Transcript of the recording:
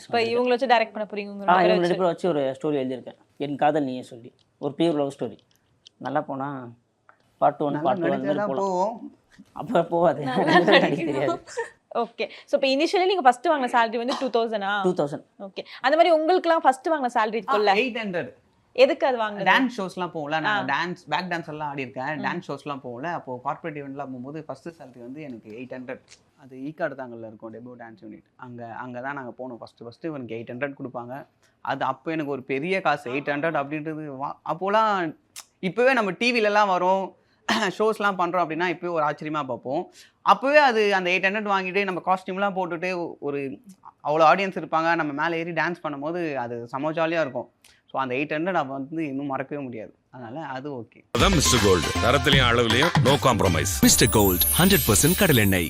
Direction. இப்போ இவங்கள வச்சு டைரக்ட் பண்ண போறீங்க உங்க ரெண்டு பேரை இவங்க வச்சு. 2 பேரை வச்சு ஒரு ஸ்டோரி எழுதியிருக்கேன். என் காதல் நீயே சொல்லி ஒரு பியூர் லவ் ஸ்டோரி. நல்லா போனால் பார்ட் 1 பார்ட் 2 அந்த மாதிரி போகலாம். போவோம். அப்போ போகாது, நடிக்க தெரியாது. ஓகே. ஸோ இப்போ இனிஷியலி நீங்க ஃபர்ஸ்ட் வாங்கின salary வந்து 2000 2000. ஓகே. அந்த மாதிரி உங்களுக்குலாம் ஃபர்ஸ்ட் வாங்கின salary இருக்குல்ல, 800 எதுக்கு அது வாங்குனீங்க? டான்ஸ் ஷோஸ்லாம் போகல. நான் டான்ஸ் பேக் டான்ஸ் எல்லாம் ஆடி இருக்கேன். டான்ஸ் ஷோஸ்லாம் போகல. அப்போ கார்ப்பரேட் ஈவெண்ட்லாம் போகும்போது ஃபர்ஸ்ட் சேலரி வந்து எனக்கு 800. அது ஈக்காடு தாங்கல்ல இருக்கும் டெபோ டான்ஸ் யூனிட். அங்கே தான் நாங்கள் போனோம் ஃபஸ்ட்டு எனக்கு 800 கொடுப்பாங்க. அது அப்போ எனக்கு ஒரு பெரிய காசு. 800 அப்படின்றது அப்போலாம் இப்போவே நம்ம டிவிலலாம் வரும் ஷோஸ்லாம் பண்ணுறோம் அப்படின்னா இப்போவே ஒரு ஆச்சரியமாக பார்ப்போம். அப்போவே அது அந்த 800 வாங்கிட்டு நம்ம காஸ்டியூம்லாம் போட்டுட்டு ஒரு அவ்வளோ ஆடியன்ஸ் இருப்பாங்க, நம்ம மேலே ஏறி டான்ஸ் பண்ணும்போது அது செம ஜாலியாக இருக்கும். ஸோ அந்த 800 நம்ம வந்து இன்னும் மறக்கவே முடியாது. அதனால அது ஓகே. அதான் மிஸ்டர் கோல்டு, தரத்திலையும் அளவுலையும் நோ காம்ப்ரமைஸ். மிஸ்டர் கோல்ட் 100% கடலெண்ணெய்.